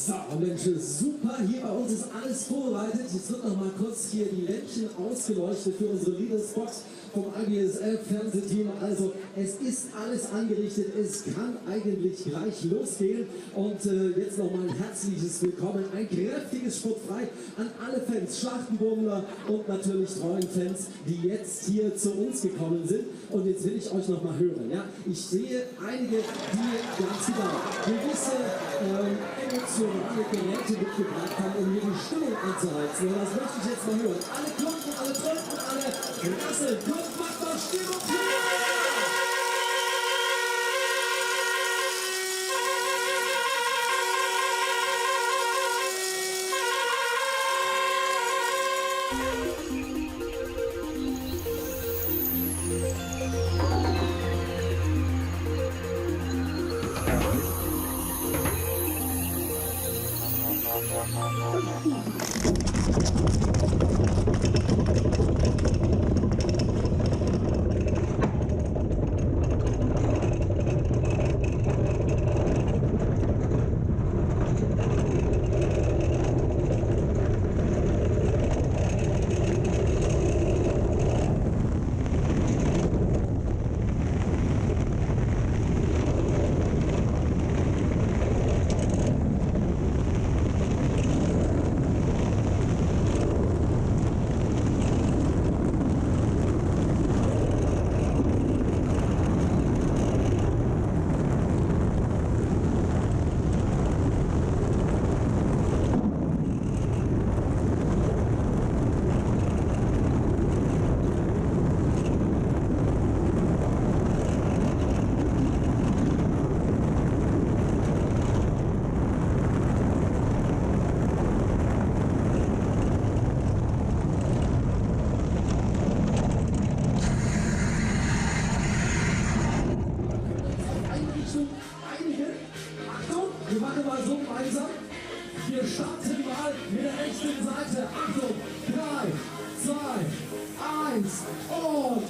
So, Mensch, super, hier bei uns ist alles vorbereitet. Jetzt wird noch mal kurz hier die Lämpchen ausgeleuchtet für unsere Leaderspot vom IBSF Fernsehteam. Also es ist alles angerichtet, es kann eigentlich gleich losgehen. Und jetzt noch mal ein herzliches Willkommen, ein kräftiges Sportfrei an alle Fans, Schlachtenbummler und natürlich treuen Fans, die jetzt hier zu uns gekommen sind. Und jetzt will ich euch noch mal hören. Ja? Ich sehe einige, die ganz genau gewisse emotionale Geräte mitgebracht haben, um hier die Stimmung anzuheizen. Und das möchte ich jetzt mal hören. Alle klopfen, alle drücken, alle rasseln. Klopft, macht mal Stimmung hier! Wir machen mal so gemeinsam. Wir starten mal mit der rechten Seite. Achtung, 3, 2, 1 und...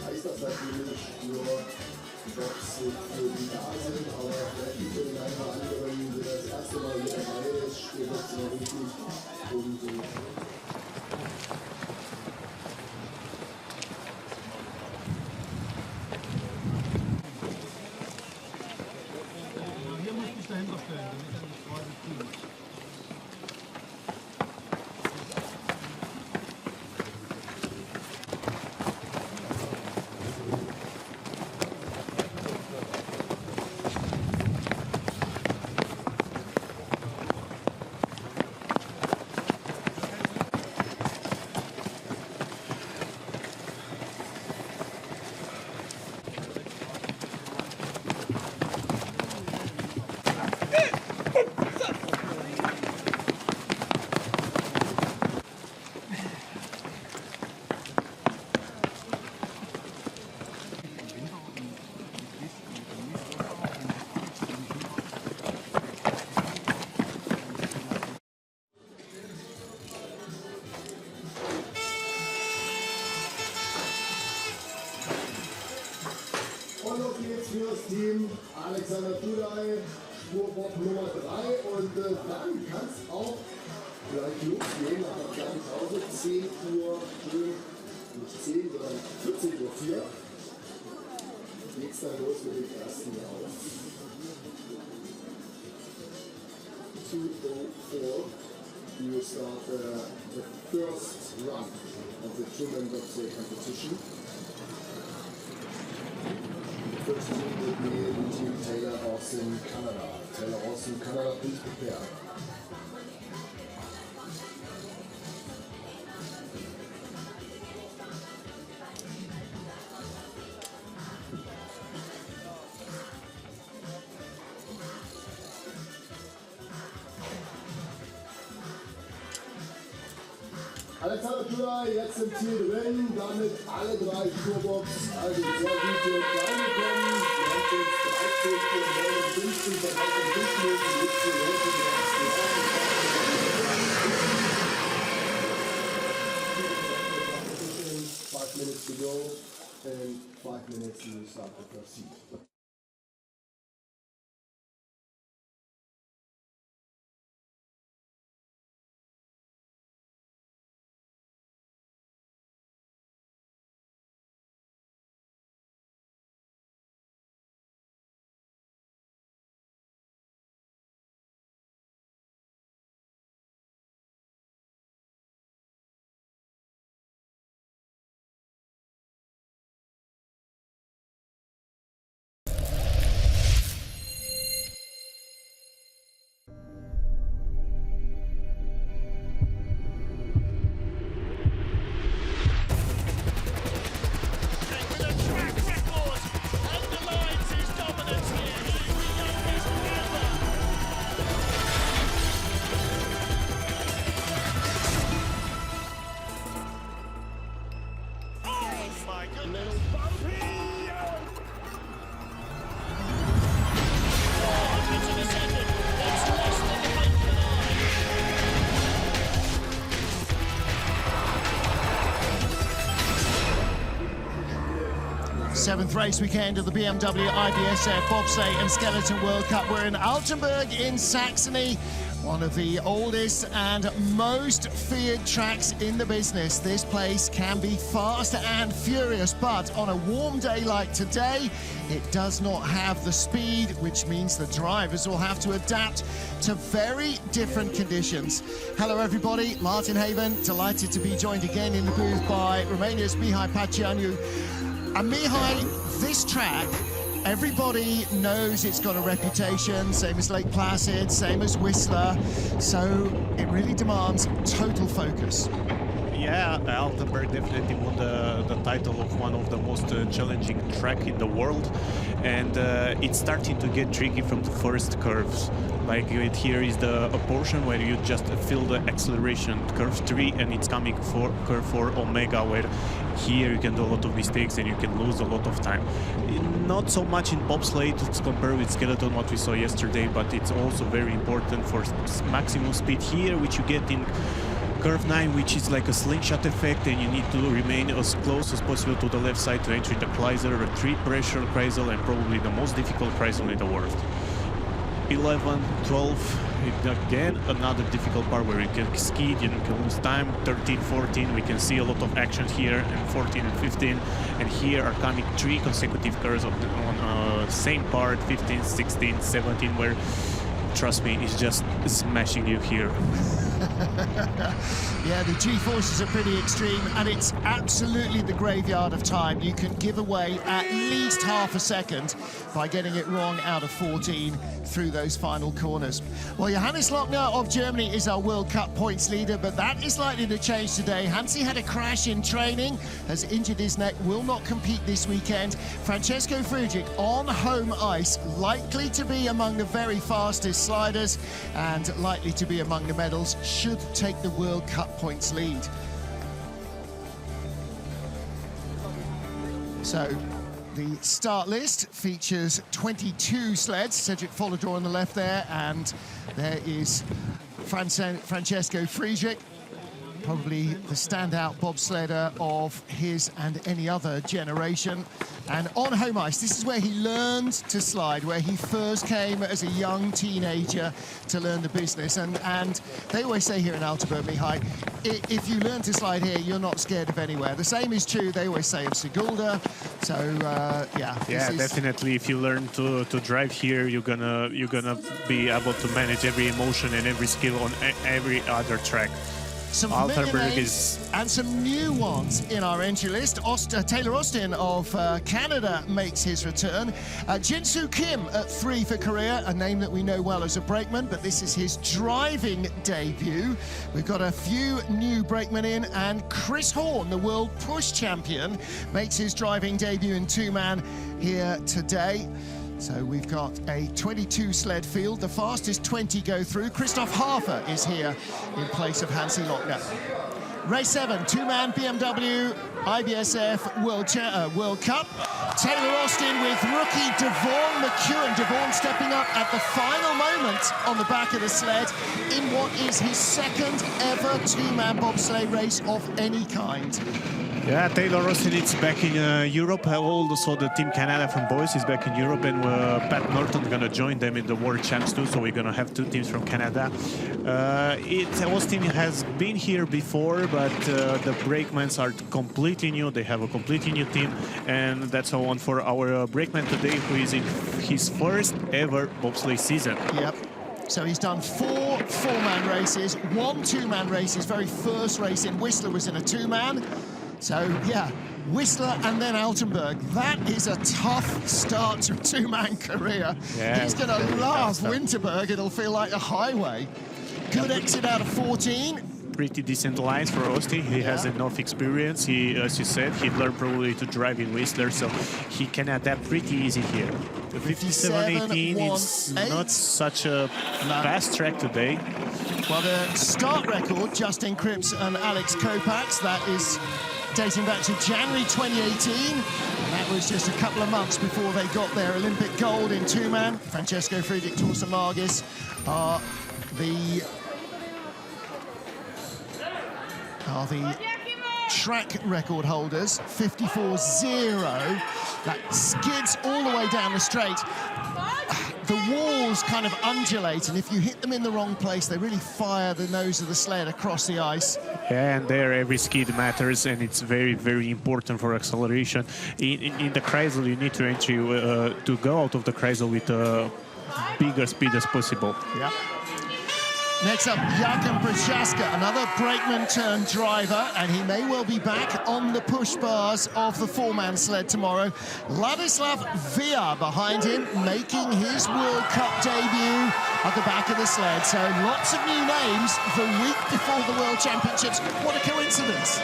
Heißt das natürlich nur Bobsleigh für die da sind, aber vielleicht gibt es den einen oder anderen, der das erste Mal hier dabei ist, spielt das noch richtig und hier muss ich dahinter stellen, damit er nicht quasi tut. Und los geht's für das Team Alexander Tulay, Spurbob Nummer 3 und dann kann es auch gleich losgehen nach einer kleinen Pause, 10 Uhr, nicht 10, sondern 14.04 Uhr. Geht's dann los mit dem ersten Lauf. 2:04, we will start the first run of the two-man Bobsleigh competition. First team will be Team Taylor Austin, Canada. Taylor Austin, Canada, please prepare. Alexander Tulay jetzt im Ziel drin, damit alle 3 Spurbobs, also sehr gute Kleine kommen. Wir haben jetzt 13 für 59, bereit im Durchschnitt, 17 5 minutes to go and 5 minutes to start the first seat. 7th race weekend of the BMW IBSF Bobsleigh and Skeleton World Cup. We're in Altenberg in Saxony, one of the oldest and most feared tracks in the business. This place can be fast and furious, but on a warm day like today, it does not have the speed, which means the drivers will have to adapt to very different conditions. Hello everybody, Martin Haven, delighted to be joined again in the booth by Romania's Mihai Pacianu. And Mihai, this track, everybody knows it's got a reputation, same as Lake Placid, same as Whistler, so it really demands total focus. Yeah, Altenberg definitely won the title of one of the most challenging track in the world, and it's starting to get tricky from the first curves. Like here is a portion where you just feel the acceleration, curve 3, and it's coming for curve 4 Omega, where here you can do a lot of mistakes and you can lose a lot of time. Not so much in bobsleigh to compare with skeleton, what we saw yesterday, but it's also very important for maximum speed here, which you get in curve 9, which is like a slingshot effect, and you need to remain as close as possible to the left side to enter the Kreiser, a 3-pressure Kreisel, and probably the most difficult Kreisel in the world. 11, 12, again another difficult part where you can skid, you can lose time. 13, 14, we can see a lot of action here, and 14 and 15, and here are coming 3 consecutive curves on same part, 15, 16, 17, where, trust me, it's just smashing you here. Yeah, the G-forces are pretty extreme, and it's absolutely the graveyard of time. You can give away at least half a second by getting it wrong out of 14 through those final corners. Well, Johannes Lochner of Germany is our World Cup points leader, but that is likely to change today. Hansi had a crash in training, has injured his neck, will not compete this weekend. Francesco Friedrich on home ice, likely to be among the very fastest sliders and likely to be among the medals, should take the World Cup points lead. So the start list features 22 sleds. Cedric Follador on the left there, and there is Francesco Friedrich, probably the standout bobsledder of his and any other generation. And on home ice, this is where he learned to slide, where he first came as a young teenager to learn the business. And they always say here in Altenberg, Mihai, if you learn to slide here, you're not scared of anywhere. The same is true, they always say, of Sigulda. So, yeah. Yeah, definitely. If you learn to drive here, you're gonna be able to manage every emotion and every skill on every other track. Some Altenberg and some new ones in our entry list. Taylor Austin of Canada makes his return. Jinsu Kim at 3 for Korea, a name that we know well as a brakeman, but this is his driving debut. We've got a few new brakemen in, and Chris Horn, the world push champion, makes his driving debut in 2-man here today. So we've got a 22 sled field. The fastest 20 go through. Christoph Hafer is here in place of Hansi Lochner. Race 7, 2-man BMW IBSF World Cup. Taylor Austin with rookie Devon McEwen. Devon stepping up at the final moment on the back of the sled in what is his second ever 2-man bobsleigh race of any kind. Yeah, Taylor Austin is back in Europe. Also, the Team Canada from boys is back in Europe, and Pat Norton is going to join them in the World Champs too, so we're going to have 2 teams from Canada. Austin has been here before, but the brakemans are completely new. They have a completely new team, and that's all on for our brakeman today, who is in his first ever bobsleigh season. Yep. So he's done 4 4-man races, 1 2-man race. His very first race in Whistler was in a 2-man. So, yeah, Whistler and then Altenberg. That is a tough start to a 2-man career. Yeah, he's going to love Winterberg. It'll feel like a highway. Good exit out of 14. Pretty decent lines for Austin. He has enough experience. He, as you said, he learned probably to drive in Whistler, so he can adapt pretty easy here. The 57.18 is not such a fast track today. Well, the start record, Justin Cripps and Alex Kopacz, that is dating back to January 2018. And that was just a couple of months before they got their Olympic gold in 2-man. Francesco Friedrich, Torsten Margis are the track record holders, 54.0. That skids all the way down the straight. The walls kind of undulate, and if you hit them in the wrong place, they really fire the nose of the sled across the ice. Yeah, and there every skid matters, and it's very, very important for acceleration. In the Kreisel, you need to go out of the Kreisel with bigger speed as possible. Yeah. Next up, Jakub Prochaska, another brakeman turned driver, and he may well be back on the push bars of the four-man sled tomorrow. Ladislav Via behind him, making his World Cup debut at the back of the sled. So lots of new names the week before the World Championships. What a coincidence.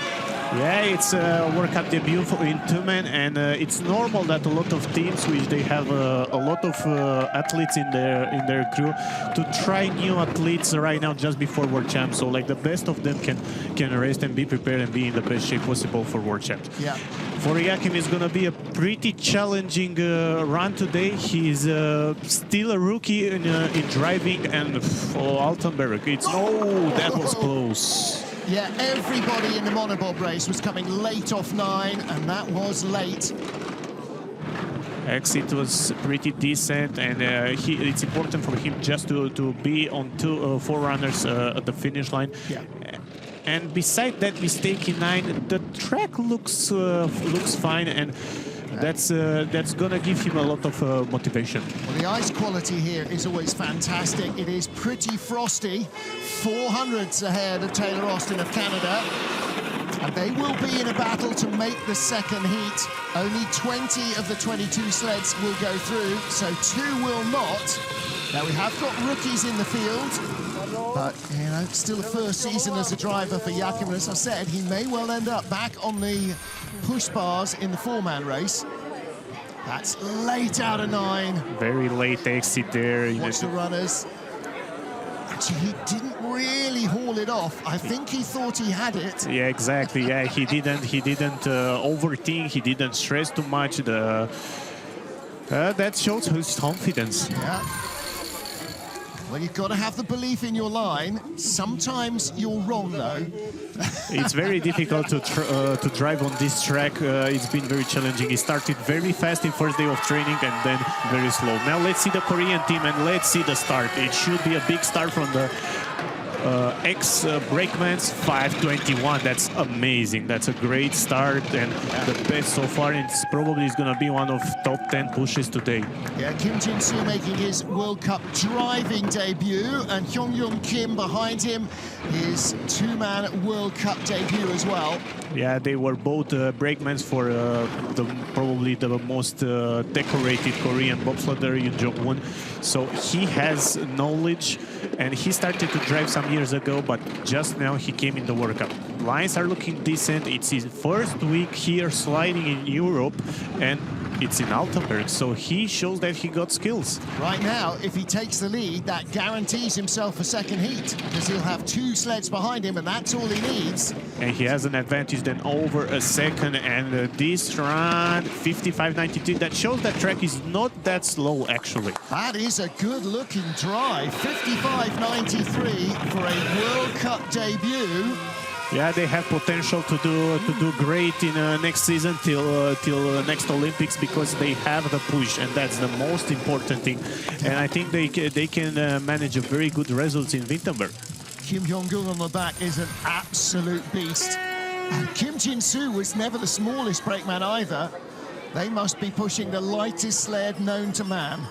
Yeah, it's a World Cup debut in two-man, and it's normal that a lot of teams, which they have a lot of athletes in their crew, to try new athletes right now just before World Champs. So like the best of them can rest and be prepared and be in the best shape possible for World Champs. Yeah. For Jakub, it's going to be a pretty challenging run today. He's still a rookie in driving, and for Altenberg, that was close. Yeah, everybody in the Monobob race was coming late off 9, and that was late. Exit was pretty decent, and it's important for him just to be on four runners at the finish line. Yeah. And beside that mistake in 9, the track looks fine, and that's gonna give him a lot of motivation. Well, the ice quality here is always fantastic. It is pretty frosty, 400s ahead of Taylor Austin of Canada, and they will be in a battle to make the second heat. Only 20 of the 22 sleds will go through, so 2 will not. Now, we have got rookies in the field, but, you know, still a first season as a driver for Jakub. As I said, he may well end up back on the push bars in the four-man race. That's late out of 9. Very late exit there. Watch the runners. Actually, he didn't really haul it off. I think he thought he had it. Yeah, exactly. Yeah, he didn't overthink. He didn't stress too much. That shows his confidence. Yeah. Well, you've got to have the belief in your line. Sometimes you're wrong, though. It's very difficult to drive on this track. It's been very challenging. He started very fast in first day of training and then very slow. Now let's see the Korean team and let's see the start. It should be a big start from the ex-Brakemans 5:21. That's amazing. That's a great start and the best so far. And it's probably going to be one of top 10 pushes today. Yeah, Kim Jin-soo making his World Cup driving debut, and Hyung-Young Kim behind him, his two-man World Cup debut as well. Yeah, they were both Brakemans for probably the most decorated Korean bobsledder, Yoon Jong-won. So he has knowledge, and he started to drive some years ago, but just now he came in the World Cup. Lines are looking decent. It's his first week here sliding in Europe, and it's in Altenberg, so he shows that he got skills. Right now, if he takes the lead, that guarantees himself a second heat, because he'll have 2 sleds behind him, and that's all he needs. And he has an advantage then over a second, and this run, 55.92, that shows that track is not that slow, actually. That is a good-looking drive, 55.93 for a World Cup debut. Yeah, they have potential to do great in next season till next Olympics, because they have the push, and that's the most important thing. And I think they can manage a very good results in Wittenberg. Kim Jong-gun on the back is an absolute beast. And Kim Jin-soo was never the smallest brakeman either. They must be pushing the lightest sled known to man.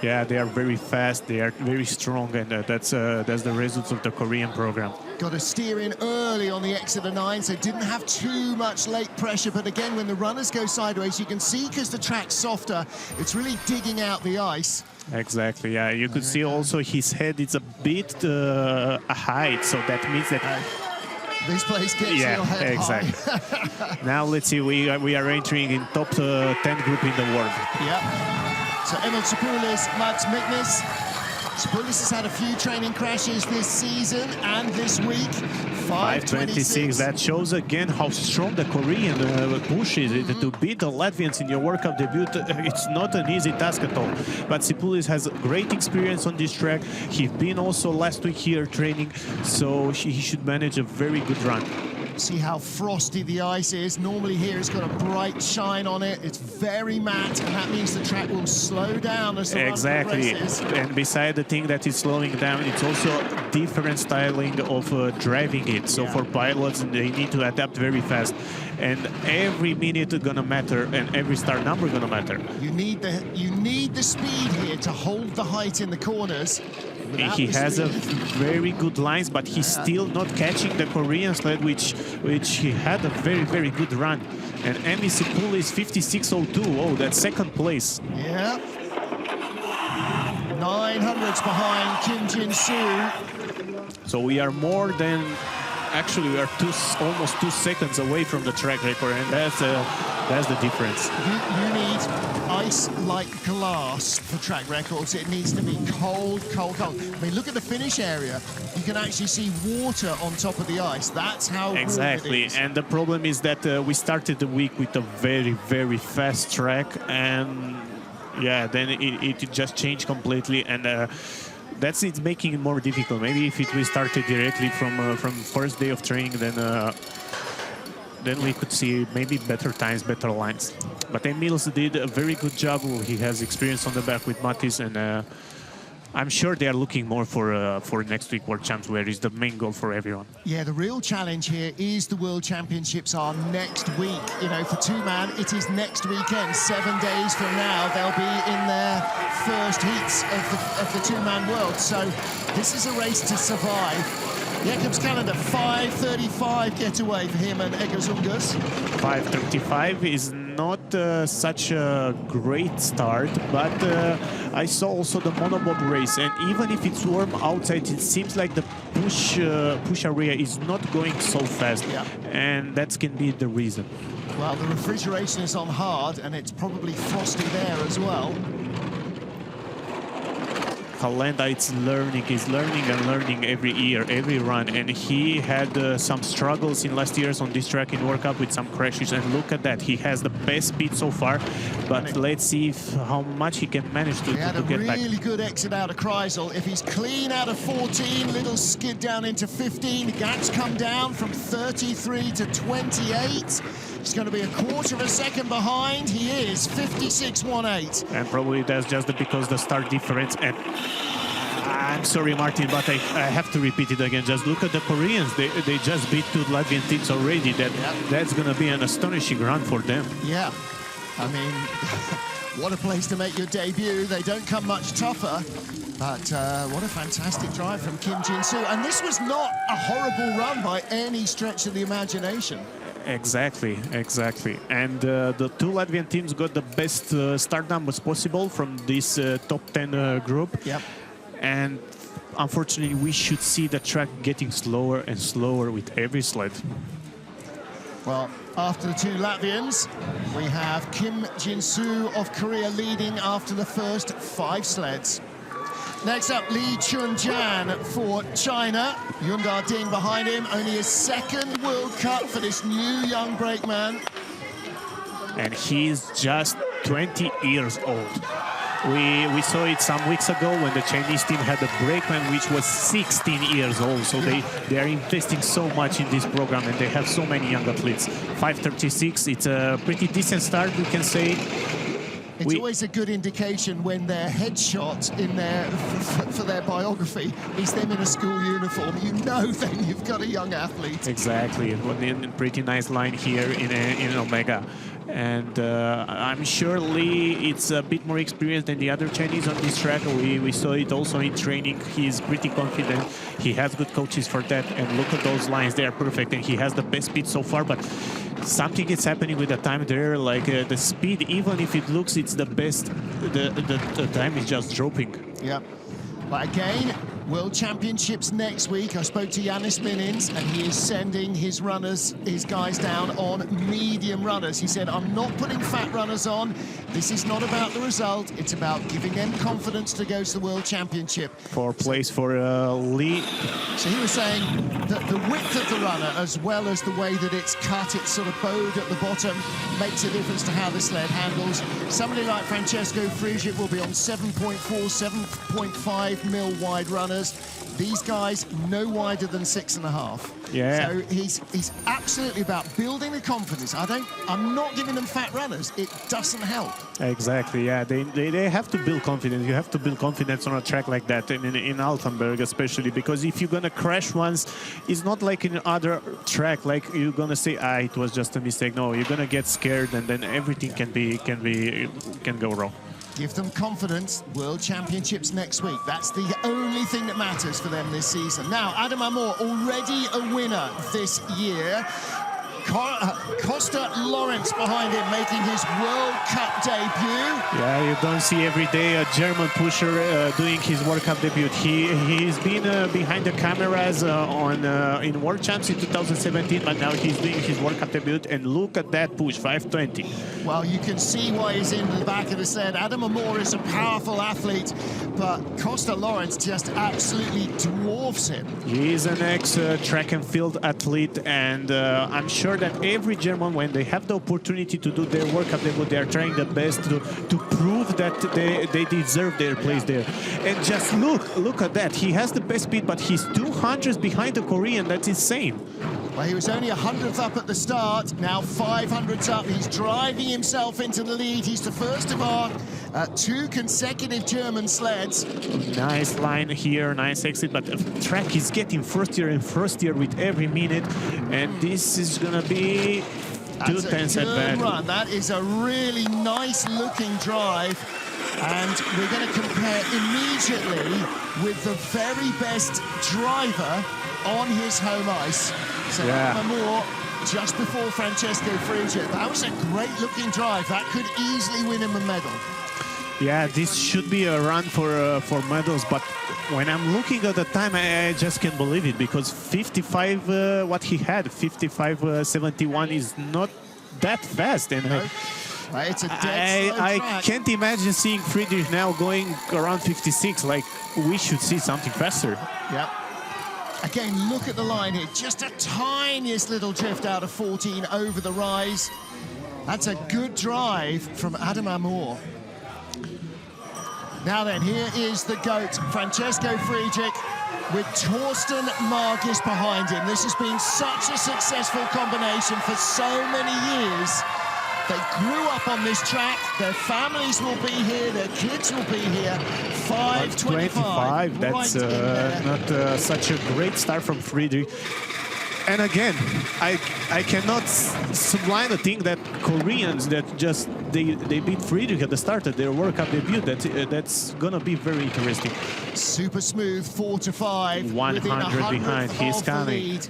Yeah, they are very fast, they are very strong, and that's the results of the Korean program. Got to steer in early on the exit of 9, so didn't have too much late pressure. But again, when the runners go sideways, you can see, because the track's softer, it's really digging out the ice. Exactly, yeah. You could see also his head is a bit high, so that means that... This place gets your head exactly. high. Now let's see, we are entering in top 10 group in the world. Yeah. So Emil Tsipoulis, Max Miknes, Spoulis has had a few training crashes this season and this week. 5:26. That shows again how strong the Korean push is. To beat the Latvians in your World Cup debut, it's not an easy task at all. But Spoulis has great experience on this track. He's been also last week here training, so he should manage a very good run. See how frosty the ice is. Normally here it's got a bright shine on it. It's very matte, and that means the track will slow down as the run progresses. And beside the thing that is slowing down, it's also different styling of driving it. So for pilots, they need to adapt very fast. And every minute is gonna matter, and every start number gonna matter. You need the speed here to hold the height in the corners. He has a very good lines, but he's still not catching the Korean sled, which he had a very, very good run. And Emi Spoulis 56.02. Oh, that's second place. Yeah. 900s behind Kim Jin-soo. So we are more than... Actually, we are almost 2 seconds away from the track record, and that's the difference. You need ice like glass for track records. It needs to be cold, cold, cold. I mean, look at the finish area. You can actually see water on top of the ice. That's how exactly. Warm it is. And the problem is that we started the week with a very, very fast track, and yeah, then it just changed completely, and that's it's making it more difficult. Maybe if we started directly from first day of training, then we could see maybe better times, better lines. But Emils did a very good job. He has experience on the back with Matis, and I'm sure they are looking more for next week World Champs, where is the main goal for everyone. Yeah, the real challenge here is the World Championships are next week. You know, for two-man, it is next weekend. 7 days from now, they'll be in their first heats of the two-man world. So this is a race to survive. Here comes Canada, 5:35 getaway for him and Egerzungas. 5:35 is not such a great start, but I saw also the Monobob race, and even if it's warm outside, it seems like the push area is not going so fast, and that can be the reason. Well, the refrigeration is on hard, and it's probably frosty there as well. Kalenda is learning and learning every year, every run, and he had some struggles in last years on this track in Worldcup with some crashes, and look at that, he has the best speed so far, but let's see how much he can manage to get back. He had a really good exit out of Kreisel. If he's clean out of 14, little skid down into 15, the gaps come down from 33 to 28. He's going to be a quarter of a second behind. He is 56.18. And probably that's just because the start difference. And I'm sorry, Martin, but I have to repeat it again. Just look at the Koreans. They just beat 2 Latvian teams already. That's going to be an astonishing run for them. Yeah. I mean, what a place to make your debut. They don't come much tougher. But what a fantastic drive from Kim Jin-soo. And this was not a horrible run by any stretch of the imagination. Exactly. And the 2 Latvian teams got the best start numbers possible from this top 10 group. Yep. And unfortunately, we should see the track getting slower and slower with every sled. Well, after the 2 Latvians, we have Kim Jin-soo of Korea leading after the first 5 sleds. Next up, Lee Chun-jan for China. Yunga Ding behind him, only his 2nd World Cup for this new young brakeman. And he's just 20 years old. We saw it some weeks ago when the Chinese team had a brakeman which was 16 years old. So they are investing so much in this program, and they have so many young athletes. 5:36, it's a pretty decent start, we can say. It's always a good indication when their headshot in their for their biography is them in a school uniform. You know then you've got a young athlete. Exactly, a pretty nice line here in Omega. And I'm sure Lee it's a bit more experienced than the other Chinese on this track. We saw it also in training. He's pretty confident. He has good coaches for that. And look at those lines, they are perfect. And he has the best speed so far. But something is happening with the time there. Like the speed, even if it looks it's the best, the time is just dropping. Yeah. But again, World Championships next week. I spoke to Yanis Minins, and he is sending his runners, his guys down on medium runners. He said, I'm not putting fat runners on. This is not about the result. It's about giving them confidence to go to the World Championship. 4th place for Lee. So he was saying that the width of the runner, as well as the way that it's cut, it's sort of bowed at the bottom, makes a difference to how the sled handles. Somebody like Francesco Frigic will be on 7.4, 7.5 mil wide runners. These guys no wider than 6.5. Yeah. So he's absolutely about building the confidence. I'm not giving them fat runners. It doesn't help. Exactly, yeah. They have to build confidence. You have to build confidence on a track like that, in Altenberg especially, because if you're gonna crash once, it's not like in other track, like you're gonna say, it was just a mistake. No, you're gonna get scared, and then everything can go wrong. Give them confidence. World Championships next week. That's the only thing that matters for them this season. Now, Adam Amor, already a winner this year. Costa Lawrence behind him, making his World Cup debut. Yeah, you don't see every day a German pusher doing his World Cup debut. He's been behind the cameras in World Champs in 2017, but now he's doing his World Cup debut, and look at that push, 520. Well, you can see why he's in the back of the sled. Adam Amor is a powerful athlete, but Costa Lawrence just absolutely dwarfs him. He is an ex-track and field athlete, and I'm sure that every German, when they have the opportunity to do their World Cup debut, they are trying their best to prove that they deserve their place there. And just look at that. He has the best speed, but he's 200s behind the Korean. That's insane. Well, he was only 100th up at the start, now 500s up. He's driving himself into the lead. He's the first of our 2 consecutive German sleds. Nice line here, nice exit, but the track is getting frostier and frostier with every minute, and this is gonna be 2 tenths at best. Run. That is a really nice looking drive, and we're going to compare immediately with the very best driver on his home ice. So Adam Amor just before Francesco Frigic. That was a great looking drive. That could easily win him a medal. Yeah, this should be a run for medals, but when I'm looking at the time, I just can't believe it, because 55, what he had, 55.71 is not that fast, and it's a dead slow I track. can't imagine seeing Friedrich now going around 56. Like, we should see something faster. Yep. Again, look at the line here. Just a tiniest little drift out of 14 over the rise. That's a good drive from Adam Amor. Now then, here is the GOAT, Francesco Frigic, with Torsten Margis behind him. This has been such a successful combination for so many years. They grew up on this track. Their families will be here. Their kids will be here. 5:25. That's not such a great start from Friedrich. And again, I cannot sublime the thing that Koreans that just they beat Friedrich at the start of their World Cup debut. That's gonna be very interesting. Super smooth, 4-5. 100 behind. He's coming.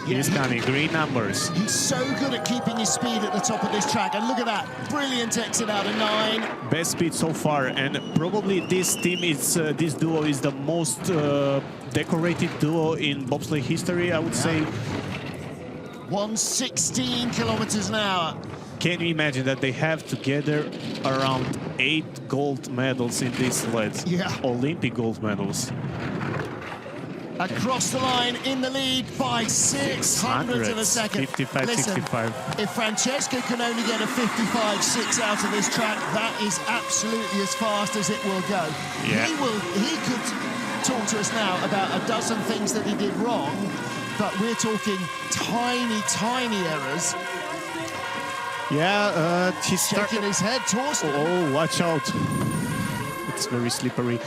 He's coming. Green numbers. He's so good at keeping his speed at the top of this track. And look at that. Brilliant exit out of 9. Best speed so far. And probably this team is, this duo is the most decorated duo in bobsleigh history, I would say. 116 kilometers an hour. Can you imagine that they have together around 8 gold medals in these sleds? Yeah. Olympic gold medals. Across the line in the lead by 600 of a second. 55, Listen, 65. If Francesco can only get a 55.6 out of this track, that is absolutely as fast as it will go. Yeah. He could talk to us now about a dozen things that he did wrong, but we're talking tiny errors. Yeah, he's shaking his head, Torsten. Oh, watch out. It's very slippery.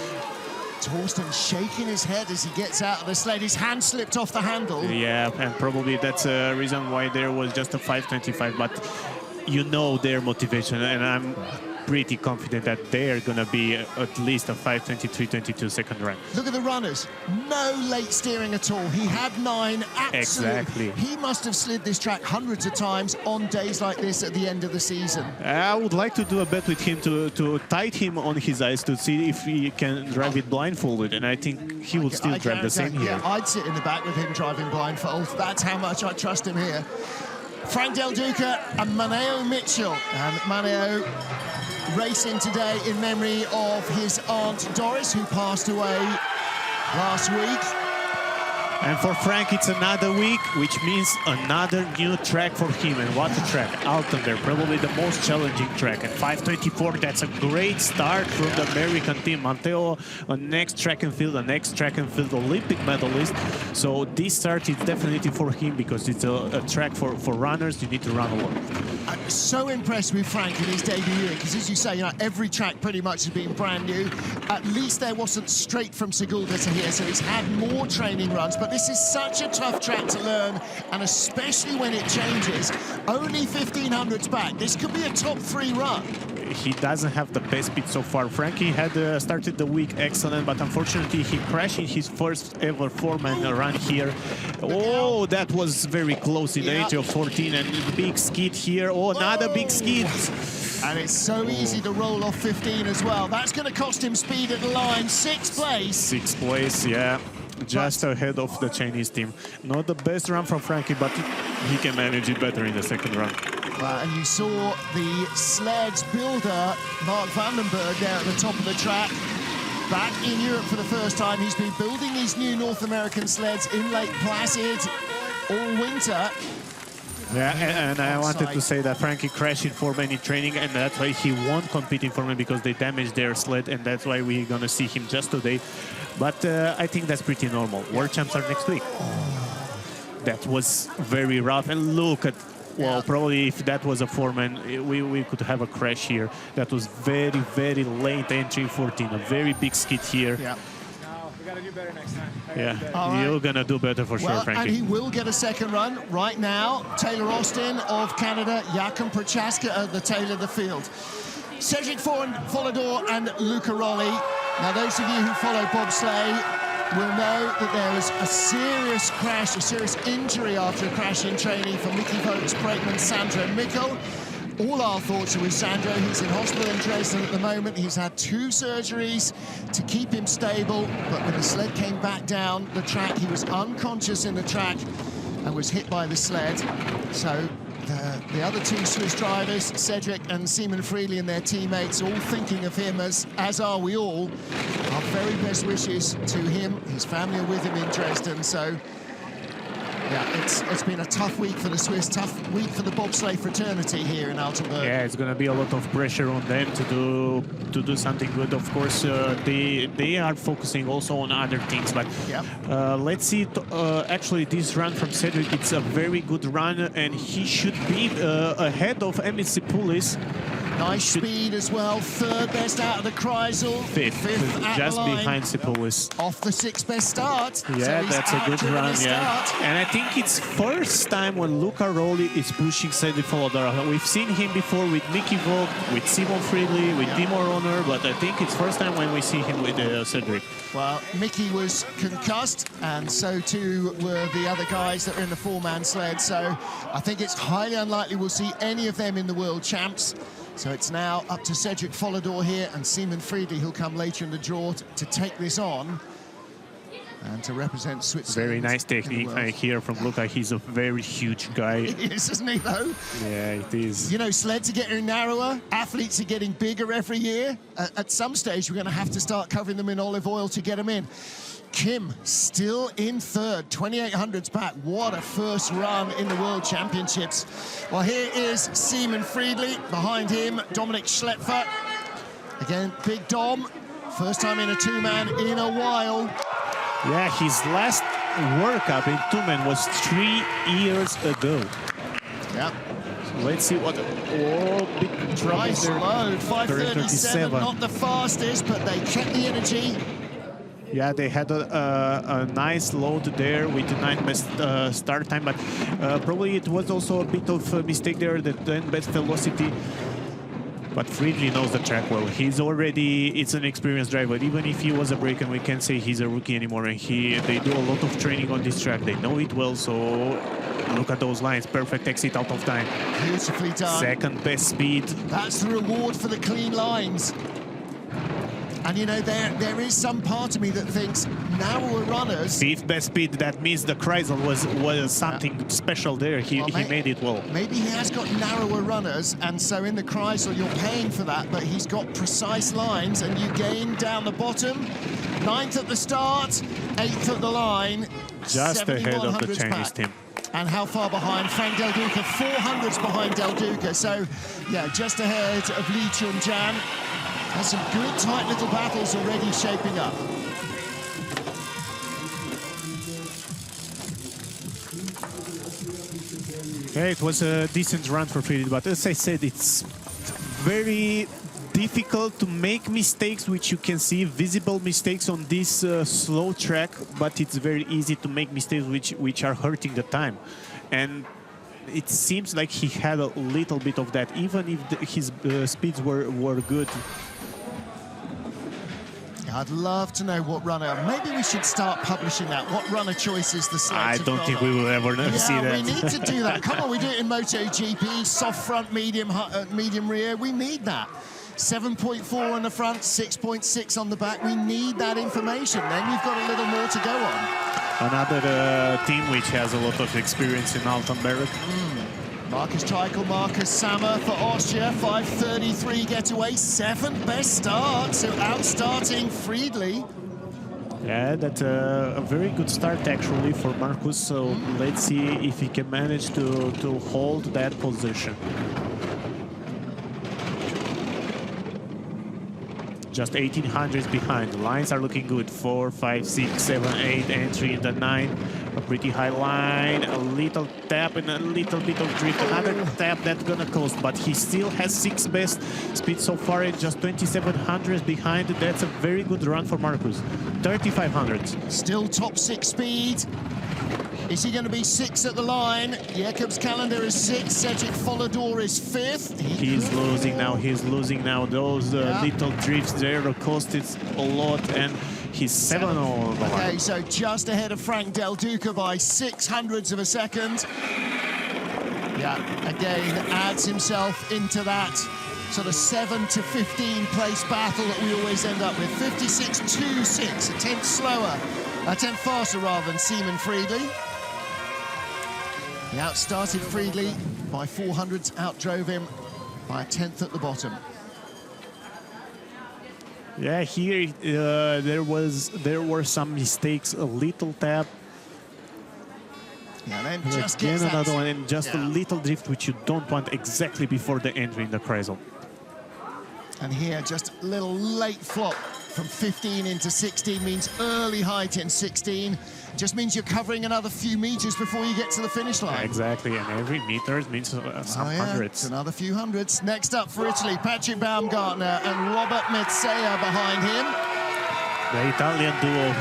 Torsten shaking his head as he gets out of the sled. His hand slipped off the handle. Yeah, and probably that's a reason why there was just a 5:25, but you know their motivation, and pretty confident that they are going to be at least a 5:23.22 second run. Look at the runners. No late steering at all. He had 9. Absolutely. Exactly. He must have slid this track hundreds of times on days like this at the end of the season. I would like to do a bet with him to tight him on his eyes to see if he can drive it blindfolded, and I think he would still drive the same here. Yeah, I'd sit in the back with him driving blindfold. That's how much I trust him here. Frank Del Duca and Maneo Mitchell. And Maneo racing today in memory of his aunt Doris, who passed away last week. And for Frank, it's another week, which means another new track for him. And what a track, Altenberg, probably the most challenging track. At 5:24, that's a great start from the American team. Matteo, an ex-track and field Olympic medalist. So this start is definitely for him because it's a track for runners. You need to run a lot. I'm so impressed with Frank in his debut because, as you say, every track pretty much has been brand new. At least there wasn't straight from Sigulda to here, so he's had more training runs. But this is such a tough track to learn, and especially when it changes. Only 1500s back. This could be a top 3 run. He doesn't have the best speed so far. Frankie had started the week excellent, but unfortunately he crashed in his first ever 4-man run here. Oh, that was very close in the age of 14, and big skid here. Oh, another big skid. And it's so easy to roll off 15 as well. That's going to cost him speed at the line. 6th place. 6th place, yeah. Just ahead of the Chinese team. Not the best run from Frankie, but he can manage it better in the second run. And you saw the sleds builder, Mark Vandenberg, there at the top of the track. Back in Europe for the first time. He's been building these new North American sleds in Lake Placid all winter. Yeah, and I wanted to say that Frankie crashed in 4-man in training, and that's why he won't compete in 4-man because they damaged their sled, and that's why we're going to see him just today. But I think that's pretty normal. World champs are next week. That was very rough, and look at, well, probably if that was a 4-man, we could have a crash here. That was very, very late entry 14, a very big skid here. Yeah. Gotta do better next time. Yeah, you're gonna do better for sure, Frankie. And he will get a second run right now. Taylor Austin of Canada, Jakub Prochaska at the tail of the field. Cedric Follador and Luca Rolli. Now, those of you who follow bobsleigh will know that there was a serious crash, a serious injury after a crash in training for Mickey Vogt's brakeman Sandro Mikkel. All our thoughts are with Sandro. He's in hospital in Dresden at the moment. He's had 2 surgeries to keep him stable, but when the sled came back down the track, he was unconscious in the track and was hit by the sled. So the other 2 Swiss drivers, Cedric and Simon Friedli and their teammates, all thinking of him, as are we all. Our very best wishes to him. His family are with him in Dresden, so yeah, it's been a tough week for the Swiss, tough week for the bobsleigh fraternity here in Altenberg. Yeah, it's going to be a lot of pressure on them to do something good. Of course, they are focusing also on other things, but let's see. Actually, this run from Cedric, it's a very good run, and he should be ahead of Emil Sipoulis. Nice speed as well. 3rd best out of the Kreisel. 5th at just the line. behind Sipoulis. Off the 6th best start. Yeah, so that's a good run. Yeah, and I think it's first time when Luca Rolli is pushing Cedric Follador. We've seen him before with Mickey Vogt, with Simon Friedli, with Timo Ronner, but I think it's first time when we see him with Cedric. Well, Mickey was concussed, and so too were the other guys that were in the 4-man sled. So I think it's highly unlikely we'll see any of them in the World Champs. So it's now up to Cedric Follador here and Simon Friedli, who'll come later in the draw to take this on and to represent Switzerland. Very nice technique here from Luca. He's a very huge guy. He is, isn't he, though? Yeah, it is. You know, sleds are getting narrower. Athletes are getting bigger every year. At some stage, we're going to have to start covering them in olive oil to get them in. Kim still in 3rd, 2800s back. What a first run in the World Championships. Well, here is Simon Friedli. Behind him, Dominik Schlepfer. Again, Big Dom. First time in a 2-man in a while. Yeah, his last Worldcup in 2-man was 3 years ago. Yeah. So let's see what... Oh, big nice load. 5:37, not the fastest, but they kept the energy. Yeah, they had a nice load there with the 9th best start time, but probably it was also a bit of a mistake there, the 10th best velocity. But Friedli knows the track well. It's an experienced driver. Even if he was a break, and we can't say he's a rookie anymore. And they do a lot of training on this track. They know it well, so look at those lines. Perfect exit out of time. Beautifully done. Second best speed. That's the reward for the clean lines. And you know, there is some part of me that thinks narrower runners. Fifth best speed, that means the Kreisel was something special there. He made it well. Maybe he has got narrower runners, and so in the Kreisel you're paying for that, but he's got precise lines, and you gain down the bottom. 9th at the start, 8th at the line. Just ahead of the Chinese team. And how far behind? Frank Del Duca, 400s behind Del Duca. So, yeah, just ahead of Li Chunjan. Has some good, tight little battles already shaping up. Yeah, it was a decent run for Friedli, but as I said, it's very difficult to make mistakes, which you can see visible mistakes on this slow track, but it's very easy to make mistakes which are hurting the time. And it seems like he had a little bit of that, even if his speeds were good. I'd love to know what runner. Maybe we should start publishing that. What runner choices the sleds I don't think we will ever see that. We need to do that. Come on, we do it in MotoGP. Soft front, medium rear. We need that. 7.4 on the front, 6.6 on the back. We need that information. Then we've got a little more to go on. Another team which has a lot of experience in Altenberg. Marcus Treichel, Marcus Sammer for Austria, 5:33 getaway, 7th best start, so outstarting Friedli. Yeah, that's a very good start actually for Marcus, so let's see if he can manage to hold that position. Just 1800s behind. The lines are looking good. 4, 5, 6, 7, 8, entry in the 9. A pretty high line, a little tap and a little bit of drift. Another tap that's gonna cost, but he still has 6th best speed so far and just 2700s behind. That's a very good run for Marcus. 3500s. Still top 6 speed. Is he going to be 6 at the line? Jacob's calendar is 6. Cedric Follador is 5th. He's losing now. He's losing now. Those little drifts there costed a lot, and he's 7 on the line. Okay, so just ahead of Frank Del Duca by 600ths of a second. Yeah, again, adds himself into that sort of 7 to 15 place battle that we always end up with. 56.26, a tenth slower, a tenth faster rather than Simon Friedli. He outstarted Friedli by 400s, outdrove him by a tenth at the bottom. Yeah, here there were some mistakes, a little tap. Yeah, then just again gets another one, and just a little drift, which you don't want exactly before the entry in the Kreisel. And here, just a little late flop from 15 into 16 means early height in 16. Just means you're covering another few meters before you get to the finish line. Exactly, and every meter means some hundreds. It's another few hundreds. Next up for Italy, Patrick Baumgartner and Robert Metzger behind him. The Italian duo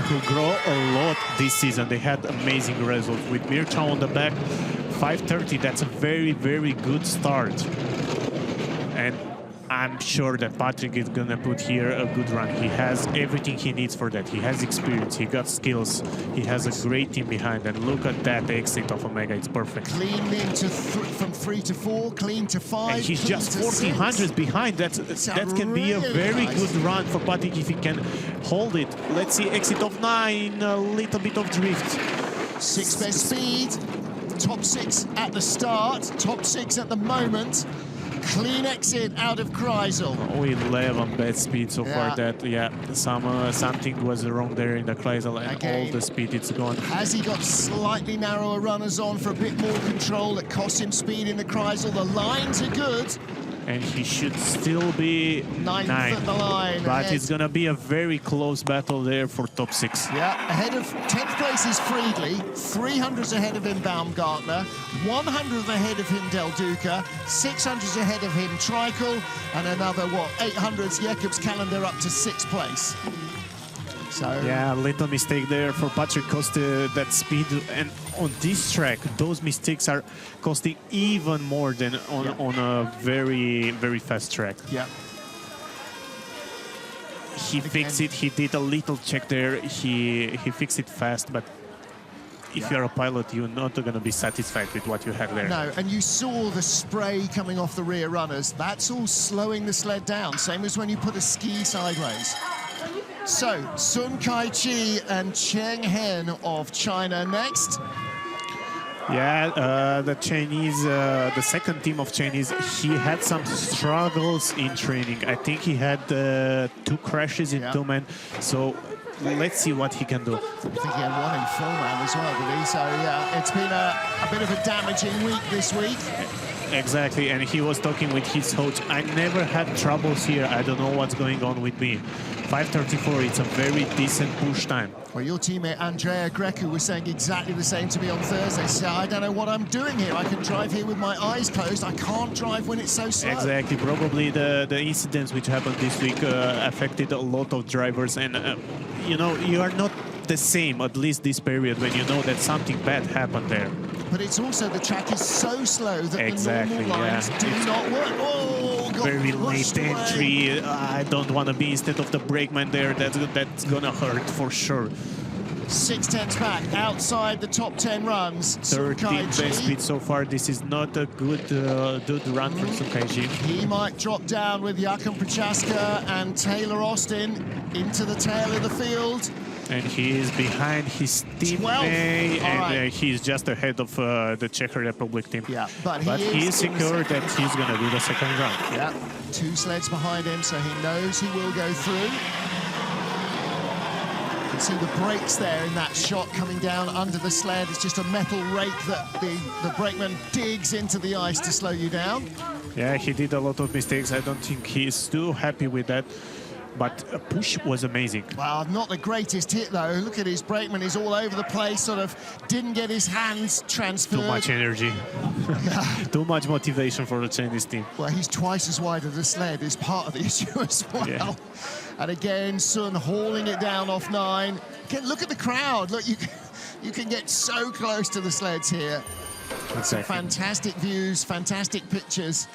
who grow a lot this season. They had amazing results with Mircea on the back. 5:30, that's a very, very good start. And I'm sure that Patrick is gonna put here a good run. He has everything he needs for that. He has experience, he got skills, he has a great team behind, and look at that exit of Omega, it's perfect. Clean into from 3 to 4, clean to 5. And he's just 1400s behind. That can be a very good run for Patrick if he can hold it. Let's see, exit of 9, a little bit of drift. 6th best speed, top 6 at the start, top 6 at the moment. Clean exit out of Kreisel. Oh, 11 bad speed so far. That something was wrong there in the Kreisel, and again, all the speed it's gone. Has he got slightly narrower runners on for a bit more control that costs him speed in the Kreisel? The lines are good. And he should still be 9th at the line. But it's going to be a very close battle there for top 6. Yeah, ahead of 10th place is Friedli, 300s ahead of him Baumgartner, 100th ahead of him Del Duca, 600s ahead of him Treichel, and another, 800s Jacob's calendar up to 6th place. So yeah, little mistake there for Patrick cost that speed, and on this track, those mistakes are costing even more than on a very, very fast track. Yeah. He fixed it. He did a little check there. He fixed it fast, but if you're a pilot, you're not going to be satisfied with what you had there. No, and you saw the spray coming off the rear runners. That's all slowing the sled down, same as when you put a ski sideways. So, Sun Kai-chi and Cheng Hen of China next. Yeah, the Chinese, the second team of Chinese, he had some struggles in training. I think he had 2 crashes in 2 men. So let's see what he can do. I think he had 1 in 4 man as well, did he? So yeah, it's been a bit of a damaging week this week. Exactly, and he was talking with his coach. I never had troubles here. I don't know what's going on with me. 5:34, it's a very decent push time. Well, your teammate Andrea Grecu was saying exactly the same to me on Thursday. So I don't know what I'm doing here. I can drive here with my eyes closed. I can't drive when it's so slow. Exactly. Probably the incidents which happened this week affected a lot of drivers. And, you know, you are not the same, at least this period, when you know that something bad happened there. But it's also, the track is so slow that the normal lines do not work. Oh, God, very late entry. I don't want to be instead of the brakeman there. That's going to hurt for sure. 6/10 back, outside the top 10 runs. 13th best speed so far. This is not a good run for Sun Kai-chi. He might drop down with Jakub Prochaska and Taylor Austin into the tail of the field. And he is behind his teammate, and he's just ahead of the Czech Republic team. Yeah, but he is secure that he's going to do the second run. Yeah, 2 sleds behind him, so he knows he will go through. You can see the brakes there in that shot coming down under the sled. It's just a metal rake that the brakeman digs into the ice to slow you down. Yeah, he did a lot of mistakes. I don't think he's too happy with that. But a push was amazing. Well, not the greatest hit, though. Look at his brakeman. He's all over the place, sort of didn't get his hands transferred. Too much energy. Too much motivation for the Chinese team. Well, he's twice as wide as the sled is part of the issue as well. Yeah. And again, Sun hauling it down off 9. Again, look at the crowd. Look, you can get so close to the sleds here. Some fantastic views, fantastic pictures.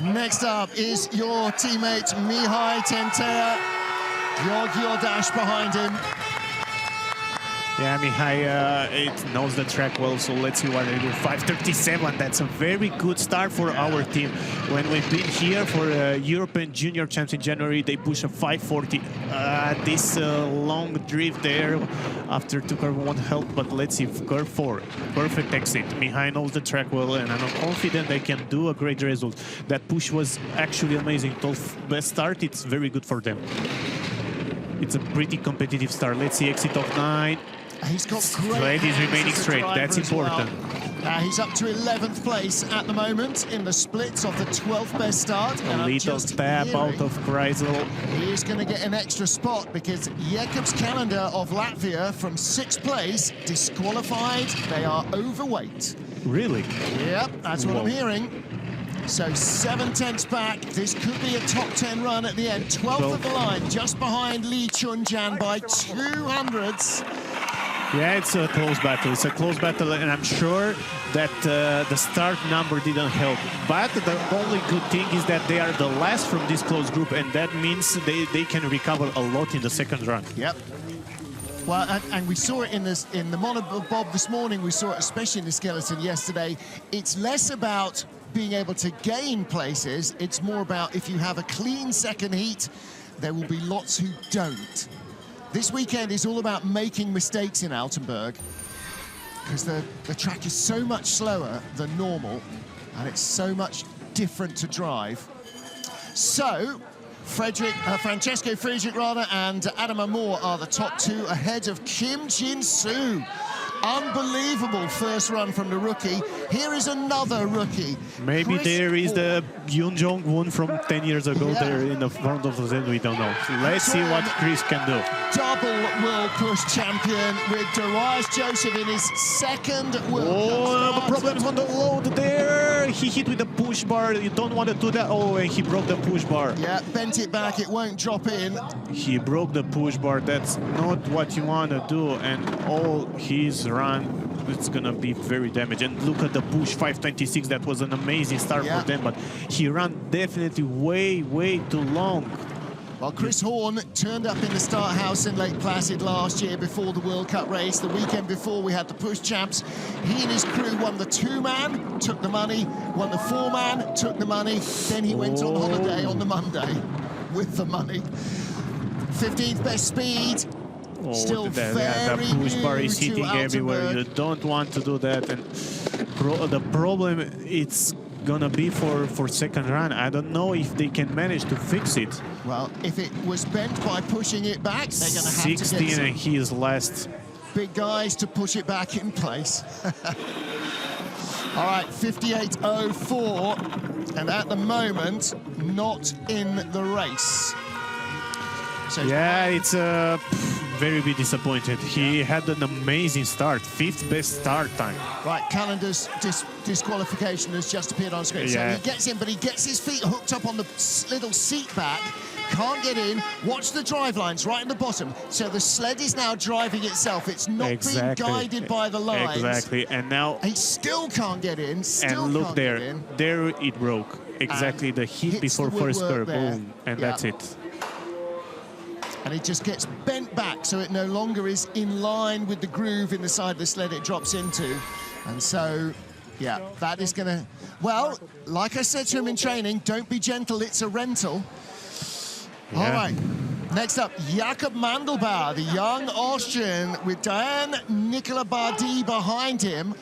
Next up is your teammate Mihai Tentea. Georg Dash behind him. Yeah, Mihai knows the track well, so let's see what they do. 5:37, that's a very good start for our team. When we've been here for European Junior Champs in January, they push a 5:40. This long drift there after 2 curve won't help, but let's see, curve 4, perfect exit. Mihai knows the track well, and I'm confident they can do a great result. That push was actually amazing. 12th best start, it's very good for them. It's a pretty competitive start. Let's see, exit of 9. He's got great straight is remaining straight. That's important. Well. He's up to 11th place at the moment in the splits of the 12th best start. A little tap out of Kreisel. He is going to get an extra spot because Jakub's calendar of Latvia from 6th place disqualified. They are overweight. Really? Yep, that's what I'm hearing. So 7/10 back. This could be a top 10 run at the end. 12th of the line, just behind Lee Chun-jan by 200ths. Yeah, it's a close battle. It's a close battle, and I'm sure that the start number didn't help. But the only good thing is that they are the last from this close group, and that means they can recover a lot in the second run. Yep. Well, and we saw it in the Monobob this morning. We saw it especially in the skeleton yesterday. It's less about being able to gain places. It's more about if you have a clean second heat, there will be lots who don't. This weekend is all about making mistakes in Altenberg because the track is so much slower than normal and it's so much different to drive. So, Francesco Friedrich and Adam Amor are the top 2 ahead of Kim Jin-soo. Unbelievable first run from the rookie. Here is another rookie. Maybe Chris there is Horn. the Yoon Jong-won from 10 years ago there in the front of the zen, we don't know. So let's see what Chris can do. Double world push champion with Darius Joseph in his second World Cup Oh, start. problems on the load there. He hit with the push bar. You don't want to do that. Oh, and he broke the push bar. Yeah, bent it back, it won't drop in. He broke the push bar. That's not what you want to do. And all his run, it's going to be very damaged. And look at the push 526. That was an amazing start for them. But he ran definitely way too long. Well, Chris Horn turned up in the start house in Lake Placid last year before the World Cup race. The weekend before, we had the push champs. He and his crew won the 2-man, took the money, won the 4-man, took the money. Then he went on holiday on the Monday with the money. 15th best speed. Oh, Still the very push bar is new to hitting everywhere. You Altenberg. don't want to do that. And the problem, it's gonna be for second run. I don't know if they can manage to fix it. Well, if it was bent by pushing it back, they're going to have to 16 get and he is last. big guys to push it back in place. All right, 58.04, and at the moment, not in the race. So Yeah, it's very bit disappointed. He had an amazing start, 5th best start time. right, Calendar's disqualification has just appeared on screen. So Yeah. he gets in, but he gets his feet hooked up on the little seat back. Can't get in. Watch the drive lines right in the bottom. So the sled is now driving itself. It's not being guided by the lines. Exactly, and now... He still can't get in. Still And look can't there, get in. there it broke. Exactly, the hit hits before the first woodwork curve, there. boom, and Yeah. that's it. And it just gets bent back, so it no longer is in line with the groove in the side of the sled it drops into. And so, yeah, that is going to... Well, like I said to him in training, don't be gentle, it's a rental. Yeah. All right, next up, Jakob Mandelbauer, the young Austrian with Diane Nicola Bardi behind him.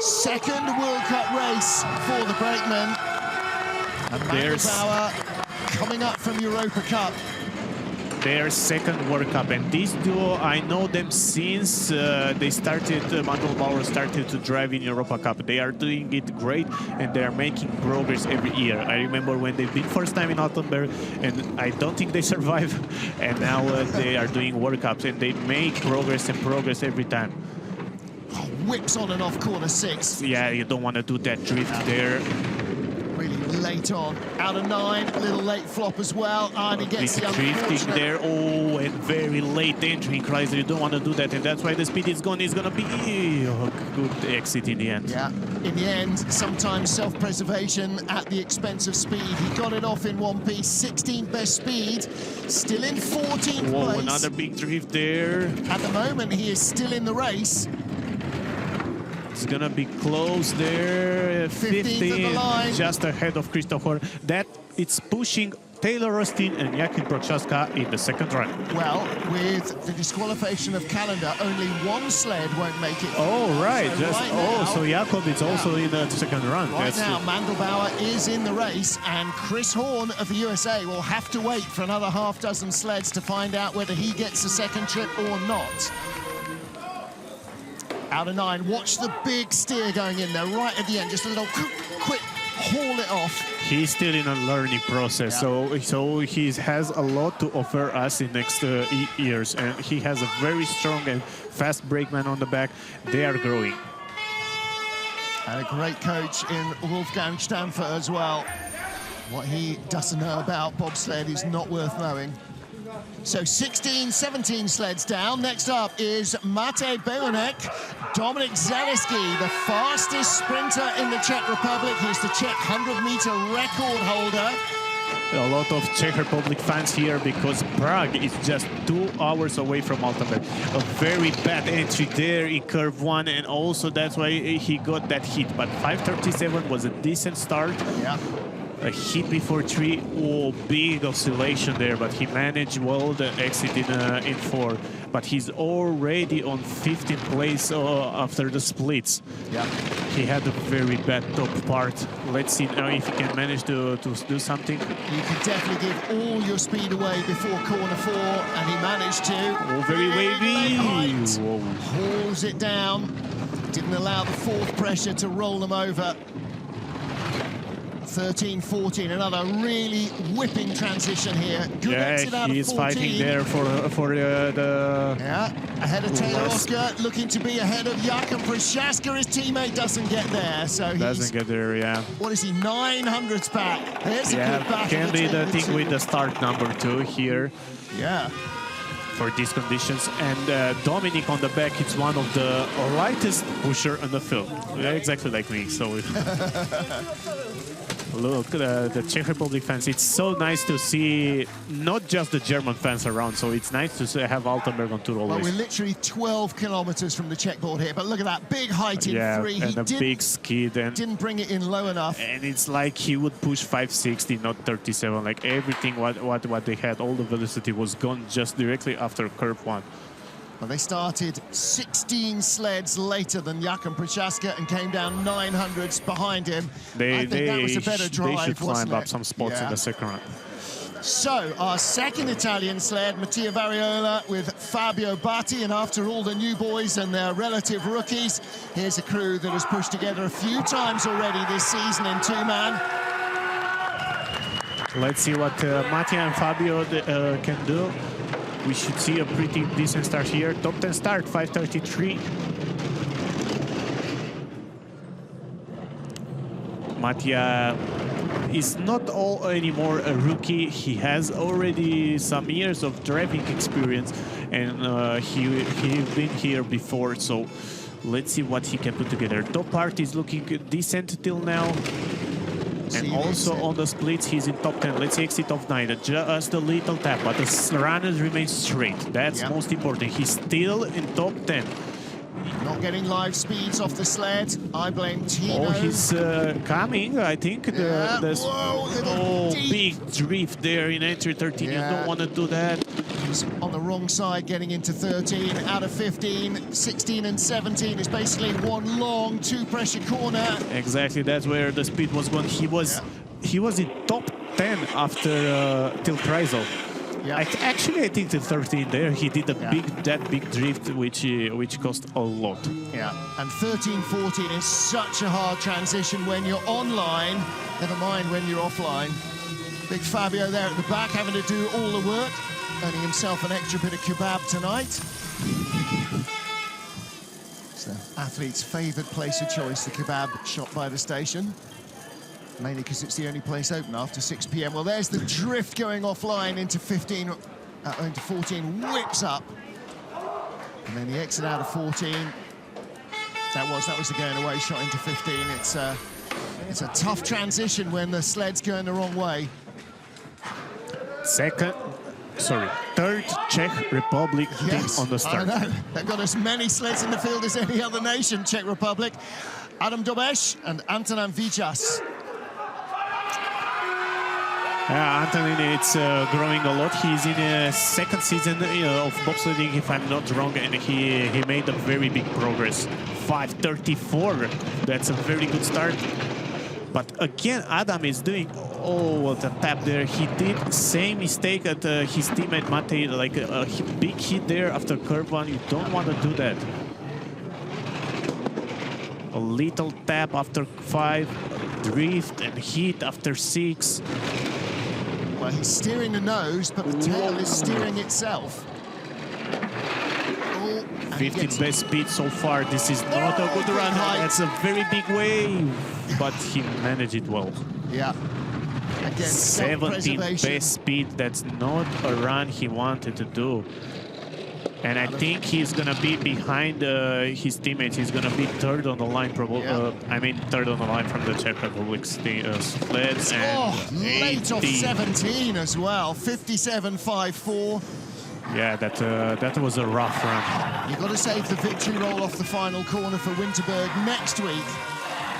Second World Cup race for the brakeman. And Mandelbauer coming up from Europa Cup. Their second World Cup, and these duo, I know them since they started, Mandelbauer started to drive in Europa Cup. They are doing it great, and they are making progress every year. I remember when they've been first time in Altenberg, and I don't think they survive, and now they are doing World Cups, and they make progress and progress every time. Whips on and off corner 6. Yeah, you don't want to do that drift there. Really late on. Out of 9, a little late flop as well. And he gets the Drifting unfortunate... there, oh, and very late entry in Chrysler. You don't want to do that, and that's why the speed is gone. It's going to be a good exit in the end. Yeah, in the end, sometimes self-preservation at the expense of speed. He got it off in one piece, 16th best speed, still in 14th Whoa, place. another big drift there. At the moment, he is still in the race. It's gonna be close there. 15th of the line. Just ahead of Christopher. That it's pushing Taylor Austin and Jakub Prochaska in the second run. Well, with the disqualification of Calendar, only one sled won't make it. Oh, right. So Just right now, so Jakub is also in the second run. Right That's now, Mandelbauer is in the race, and Chris Horn of the USA will have to wait for another half dozen sleds to find out whether he gets a second trip or not. Out of 9, watch the big steer going in there right at the end. Just a little quick haul it off. He's still in a learning process, so he has a lot to offer us in next years, and he has a very strong and fast brakeman on the back. They are growing. And a great coach in Wolfgang Stamfer as well. What he doesn't know about bobsled is not worth knowing. So 16, 17 sleds down. Next up is Matej Belonek, Dominik Zaleski, the fastest sprinter in the Czech Republic. He's the Czech 100-meter record holder. A lot of Czech Republic fans here because Prague is just 2 hours away from Altenberg. A very bad entry there in curve 1, and also that's why he got that hit. But 5:37 was a decent start. Yeah. A hit before 3, oh, big oscillation there, but he managed well the exit in 4. But he's already on 15th place after the splits. Yeah. He had a very bad top part. Let's see now if he can manage to do something. You can definitely give all your speed away before corner 4, and he managed to. Oh, very wavy. Hauls it down. Didn't allow the fourth pressure to roll them over. 13-14, another really whipping transition here. Good exit out of 14. He's fighting there for the... Yeah, ahead of Taylor Oscar, looking to be ahead of Jakub Prochaska. His teammate doesn't get there, so he doesn't get there, yeah. What is he, 900s back? There's a good battle. Can be the thing with the start number 2 here. Yeah. For these conditions, and Dominic on the back, it's one of the lightest pusher on the field. Exactly like me, so... Look, the Czech Republic fans, it's so nice to see not just the German fans around, so it's nice to have Altenberg on tour always. Well, we're literally 12 kilometers from the Czech board here, but look at that big height in 3. And a big skid. And didn't bring it in low enough. And it's like he would push 560, not 37. Like everything, what they had, all the velocity was gone just directly after curve 1. Well, they started 16 sleds later than Jakub Prochaska and came down 900s behind him. I think that was a better drive, they should climb up some spots in Yeah. the second round. So, our second Italian sled, Mattia Variola with Fabio Batti, and after all the new boys and their relative rookies, here's a crew that has pushed together a few times already this season in 2-man. Let's see what Mattia and Fabio can do. We should see a pretty decent start here. Top 10 start, 5:33. Mattia is not anymore a rookie. He has already some years of driving experience, and he's been here before. So let's see what he can put together. Top part is looking decent till now. And also on the splits, he's in top 10. Let's see exit of 9. Just a little tap, but the runners remain straight. That's most important. He's still in top 10. Not getting live speeds off the sled. I blame Tino. Oh, he's coming, I think. Whoa, big drift there in entry 13. You don't want to do that. He's on the wrong side, getting into 13. Out of 15, 16 and 17 is basically one long two-pressure corner. Exactly, that's where the speed was going. He was in top 10 after Till Kreisel. Yeah. I think the 13 there, he did that big drift, which cost a lot. Yeah, and 13-14 is such a hard transition when you're online, never mind when you're offline. Big Fabio there at the back, having to do all the work, earning himself an extra bit of kebab tonight. It's the athlete's favoured place of choice, the kebab shop by the station. Mainly because it's the only place open after 6 p.m. Well, there's the drift going offline into 15, into 14, whips up. And then the exit out of 14. That was the going away shot into 15. It's a tough transition when the sled's going the wrong way. Third Czech Republic team on the start. I know. They've got as many sleds in the field as any other nation, Czech Republic. Adam Dobeš and Antonin Vijas. Yeah, Antonin, it's growing a lot. He's in a second season of bobsledding, if I'm not wrong, and he made a very big progress. 5:34. That's a very good start. But again, Adam is doing what a tap there. He did same mistake at his teammate Mate, like a big hit there after curve 1. You don't want to do that. A little tap after 5, drift and hit after 6. Well, he's steering the nose, but the tail is steering itself. 15 best speed so far. This is not a good run. That's a very big wave, but he managed it well. Yeah. Again, 17 best speed. That's not a run he wanted to do. And I think he's going to be behind his teammates. He's going to be third on the line, probably. I mean, third on the line from the Czech Republic sleds. Late off 17 as well. 57.54. Yeah, that was a rough run. You've got to save the victory roll off the final corner for Winterberg next week.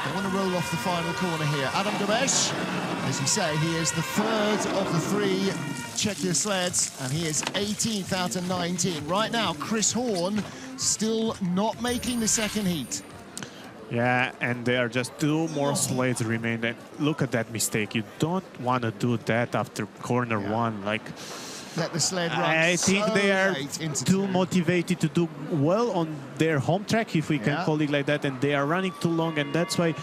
They want to roll off the final corner here. Adam Dobeš, as you say, he is the third of the 3 Czechia sleds, and he is 18th out of 19. Right now, Chris Horn still not making the second heat. Yeah, and there are just 2 more sleds remain. And look at that mistake. You don't want to do that after corner 1. Like, let the sled run. I think they are into too motivated to do well on their home track, if we can call it like that, and they are running too long, and that's why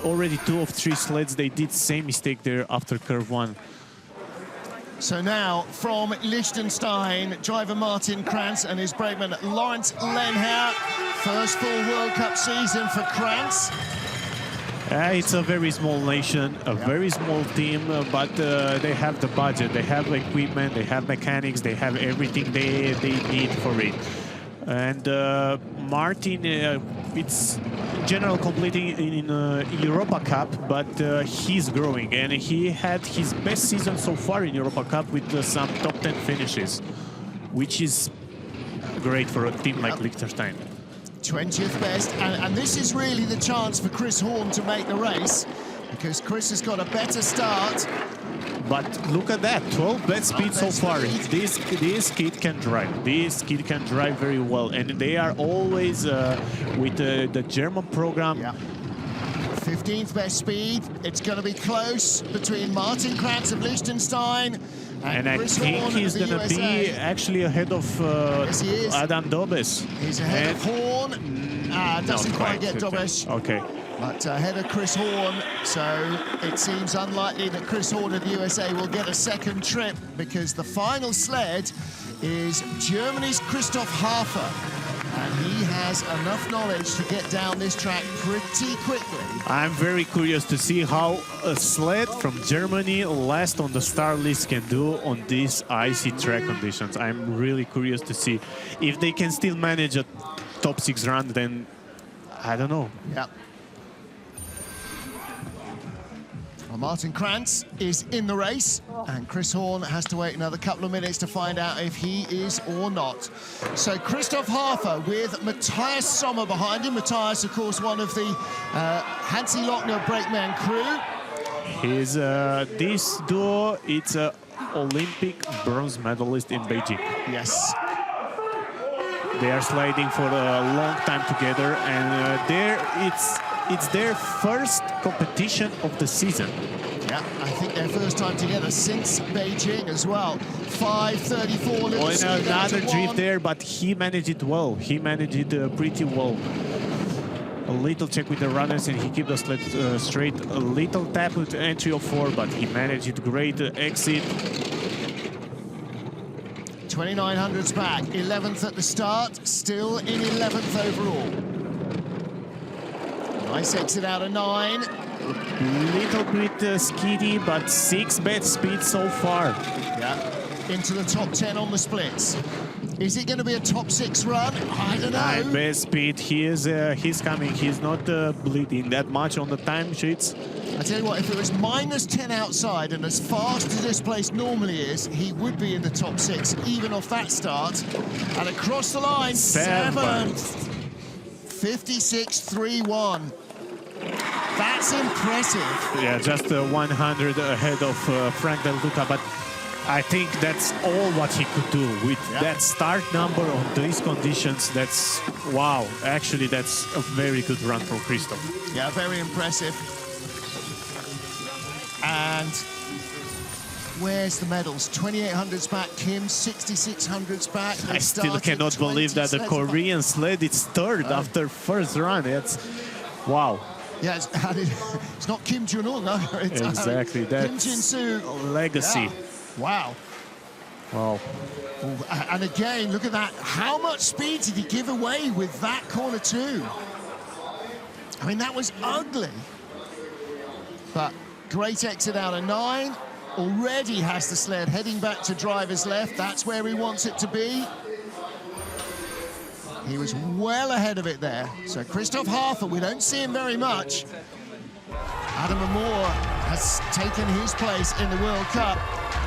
already 2 of 3 sleds, they did same mistake there after curve 1. So now, from Liechtenstein, driver Martin Krantz and his brakeman Lawrence Lenhout. First full World Cup season for Krantz. It's a very small nation, a very small team, but they have the budget, they have equipment, they have mechanics, they have everything they need for it. And Martin, it's general completing in Europa Cup, but he's growing, and he had his best season so far in Europa Cup with some top 10 finishes, which is great for a team like Liechtenstein. 20th best, and this is really the chance for Chris Horn to make the race, because Chris has got a better start. But look at that, 12 best speed so far. This kid can drive. This kid can drive very well, and they are always with the German program. 15th best speed. It's going to be close between Martin Krantz of Liechtenstein and I Chris think Horn he's of the going to be actually ahead of Yes, he is. Adam Dobes. He's ahead of Horn. Doesn't quite get Dobes. Okay. But ahead of Chris Horn, so it seems unlikely that Chris Horn of the USA will get a second trip, because the final sled is Germany's Christoph Hafer. And he has enough knowledge to get down this track pretty quickly. I'm very curious to see how a sled from Germany, last on the star list, can do on these icy track conditions. I'm really curious to see if they can still manage a top 6 run. Then I don't know. Yeah. Well, Martin Krantz is in the race, and Chris Horn has to wait another couple of minutes to find out if he is or not. So Christoph Hafer with Matthias Sommer behind him. Matthias, of course, one of the Hansi Lochner brakeman crew. He's this duo, it's a Olympic bronze medalist in Beijing. Yes. They are sliding for a long time together, and it's their first competition of the season. Yeah, I think their first time together since Beijing as well. 5:34. Another drift there, but he managed it well. He managed it pretty well. A little check with the runners, and he kept the sled straight. A little tap with entry of 4, but he managed it great. Exit. 2900s back, 11th at the start, still in 11th overall. Nice exit out of 9. Little bit skiddy, but 6 best speed so far. Yeah, into the top 10 on the splits. Is it going to be a top 6 run? I don't know. 9 best speed. He's coming. He's not bleeding that much on the time sheets. I tell you what, if it was -10 outside and as fast as this place normally is, he would be in the top 6, even off that start. And across the line, 7th. 56.31. That's impressive. Yeah, just 100 ahead of Frank Del Duca, but I think that's all what he could do with that start number on these conditions. That's, wow, actually that's a very good run from Christoph. Yeah, very impressive. And where's the medals? 2800s back, Kim, 6600s back. I still cannot believe that the Korean sled is third after first run. It's, wow. Yeah, it's not Kim Jun-un, no. It's, exactly, Kim that's Jin-soo. legacy. Yeah. Wow. Wow. And again, look at that. How much speed did he give away with that corner 2? I mean, that was ugly. But great exit out of 9. Already has the sled heading back to driver's left. That's where he wants it to be. He was well ahead of it there. So Christoph Hafer, we don't see him very much. Adam Moore has taken his place in the World Cup.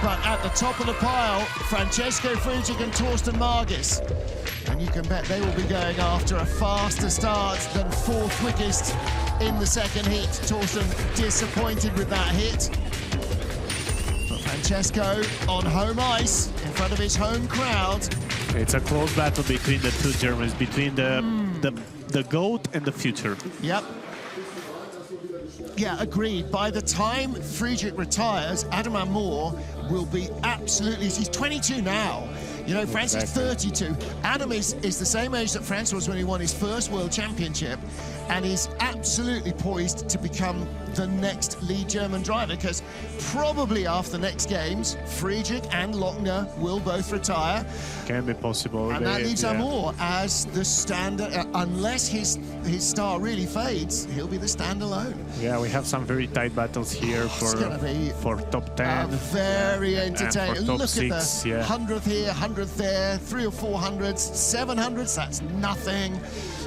But at the top of the pile, Francesco Friedrich and Torsten Margis. And you can bet they will be going after a faster start than 4th quickest in the second hit. Torsten disappointed with that hit. But Francesco on home ice in front of his home crowd. It's a close battle between the two Germans, between the GOAT and the future. Yep. Yeah, agreed. By the time Friedrich retires, Adam Moore will be absolutely... He's 22 now. You know, France is 32. Adam is the same age that France was when he won his first World Championship, and he's absolutely poised to become the next lead German driver, because probably after the next games, Friedrich and Lochner will both retire. Can be possible. And that leaves Amour as the standard, unless his star really fades, he'll be the standalone. Yeah, we have some very tight battles here for top 10. Very entertaining. Top Look 6, at the 100th here, 100th there, 3 or 400s, 700s, that's nothing.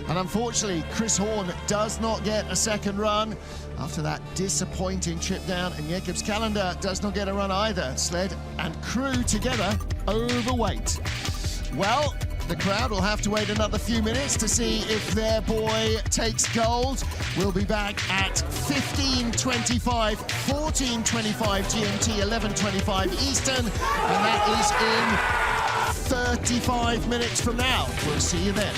And unfortunately, Chris Horn does not get a second run after that disappointing trip down, and Jacobs Calendar does not get a run either. Sled and crew together overweight. Well, the crowd will have to wait another few minutes to see if their boy takes gold. We'll be back at 15:25, 14:25 GMT, 11:25 Eastern, and that is in 35 minutes from now. We'll see you then.